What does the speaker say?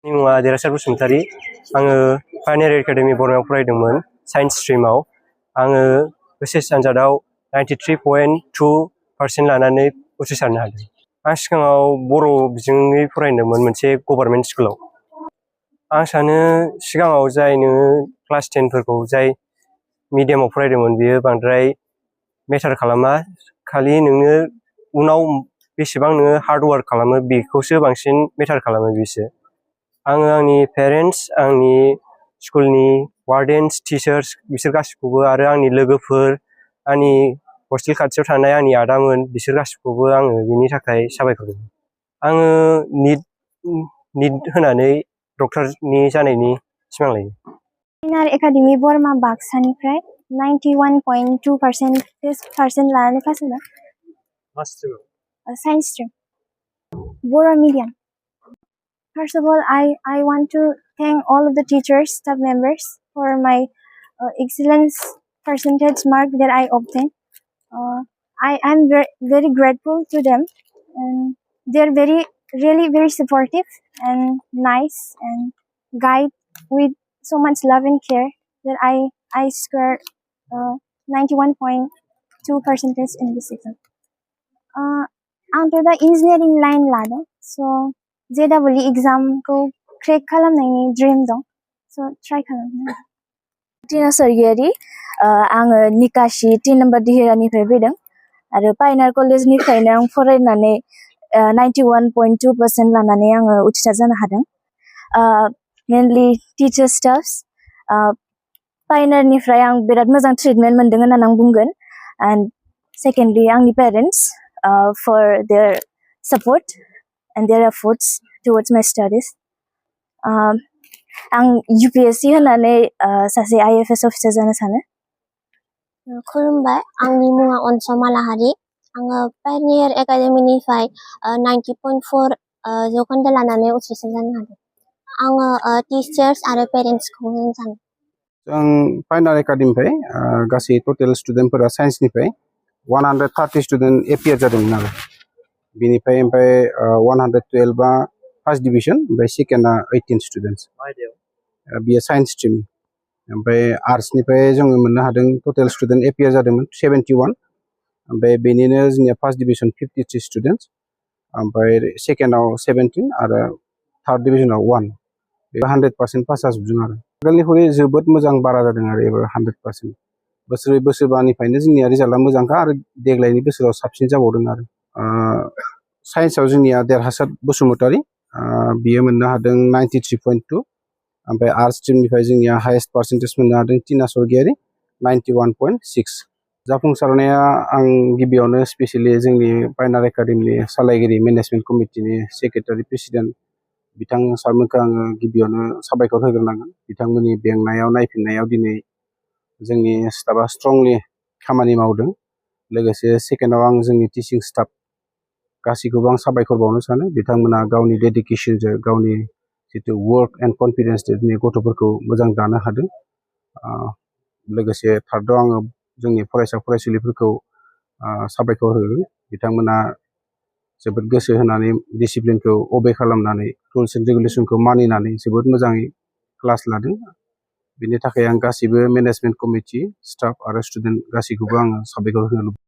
मुङा देरहासार बसुमतारी आङो पायनियार एकाडेमि बर'आव फरायदोंमोन साइन्स स्ट्रिमाव आङो ओइचएस आनजादाव 93.2% लानानै उथ्रिसारनो हादों आं सिगाङाव बर' बिजोङै फरायदोंमोन मोनसे गभर्नमेन्ट स्कुलाव आं सानो सिगाङाव जाय नोङो क्लास 10 फोरखौ जाय मिडियामाव फरायदोंमोन बियो बांद्राय मेटार खालामा खालि नोङो उनाव बेसेबां नोङो हार्ड वार्क खालामो बेखौसो बांसिन मेटार खालामो बिसो आङो आंनि पेरेन्ट्स आंनि स्कुलनि वार्डेन्स टिचार्स बिसोर गासिखौबो आरो आंनि लोगोफोर आंनि हस्टेल खाथियाव थानाय आंनि आदामोन बिसोर गासिखौबो आङो बिनि थाखाय साबायखर होयो आङो निट होनानै डक्टरनि जानायनि सिमां लायो पायनियार एकाडेमि बरमा बाक्सानिफ्राय 91.2% लानानै पास जादों मा स्ट्रिमाव Science stream, Bora medium. First of all, I want to thank all of the teachers, staff members for my excellence percentage mark that I obtained. I am very grateful to them, and they're really very supportive and nice and guide with so much love and care that I scored 91.2% in this exam. आंथ' दा engineering line लादों स' JEE एग्जामखौ crack खालामनायनि dream दं स' try खालामनो टिना सरगियारि आङो निकासि 3 नम्बर दिहिरानिफ्राय फैदों आरो पायनियार कलेजनिफ्रायनो आं फरायनानै 91.2% लानानै आङो उथ्रिसार जानो हादों मेनलि टिचार स्टाफ्स पायनियारनिफ्राय आं बिराद मोजां ट्रिटमेन्ट मोनदों होननानै आं बुंगोन एन्ड सेकेन्डलि आंनि parents for their support and their efforts towards my studies. आं UPSC होनानै सासे IFS अफिसार जानो सानो। खुलुमबाय आंनि मुङा अनसमा लाहारि आङो पायनियार एकाडेमिनिफ्राय 90.4 जौखोन्दो लानानै उथ्रिसार जानो हादों आङो टिचार्स आरो पेरेन्ट्सखौ होननो सानो जों पायनियार एकाडेमिनिफ्राय गासै टटेल स्टुडेन्टफोरा साइन्सनिफ्राय 130 स्टुडेन्ट एपियार जादोंमोन आरो बिनिफ्राय ओमफ्राय 112 फार्स्ट डिभिजन ओमफ्राय सेकेन्डआ 18 स्टुडेन्टस बियो साइन्स स्ट्रिम ओमफ्राय आर्ट्सनिफ्राय जोङो मोननो हादों टटेल स्टुडेन्ट एपियार जादोंमोन 71 ओमफ्राय बेनिनो जोंनिया फार्स्ट डिभिजन 53 स्टुडेन्टस ओमफ्राय सेकेन्डआव 17 आरो थार्ड डिभिजनाव 1 बे 100% पास जाजोबदों आरो आगोलनिख्रुइ जोबोद मोजां बारा जादों आरो एबार 100% बोसोरै बोसोरबानिफ्रायनो जोंनिया रिजाल्टआ मोजांखा आरो देग्लायनि बोसोराव साबसिन जाबावदों आरो साइन्सआव जोंनिया देरहासार बसुमतारी बियो मोननो हादों 93.2 ओमफ्राय आर्ट्स स्ट्रिमनिफ्राय जोंनिया हाइएस्ट पार्सेन्टेज मोननो हादों टिना सरगियारि 91.6 जाफुंसारनाया आं गिबियावनो स्पेसियेलि जोंनि पायनियार एकाडेमिनि सालायगिरि मेनेजमेन्ट कमिटिनि सेक्रेटारि प्रेसिडेन्ट बिथां सारमोनखौ आङो गिबियावनो साबायखर होग्रोनांगोन बिथांमोननि बेंनायाव नायफिननायाव दिनै जोंनि स्टाफआ स्ट्रंलि खामानि मावदों लोगोसे सेकेन्डआव आं जोंनि टिचिं स्टाफ गासैखौबो आं साबायखर बावनो सानो बिथांमोना गावनि डेडिकेसनजों गावनि जितु वर्क एन्ड कनफिडेन्सजों दिनै गथ'फोरखौ मोजां दानो हादों लोगोसे थार्डआव आङो जोंनि फरायसा फरायसुलिफोरखौ साबायखर होगोन बिथांमोना जोबोद गोसो होनानै डिसिप्लिनखौ अबे खालामनानै रुल्स एन्ड रेगुलेसनखौ मानिनानै जोबोद मोजाङै क्लास लादों बिनि थाखाय आं गासैबो मेनेजमेन्ट कमिटि स्टाफ आरो स्टुडेन्ट गासैखौबो आङो साबायखर होनो लुबैयो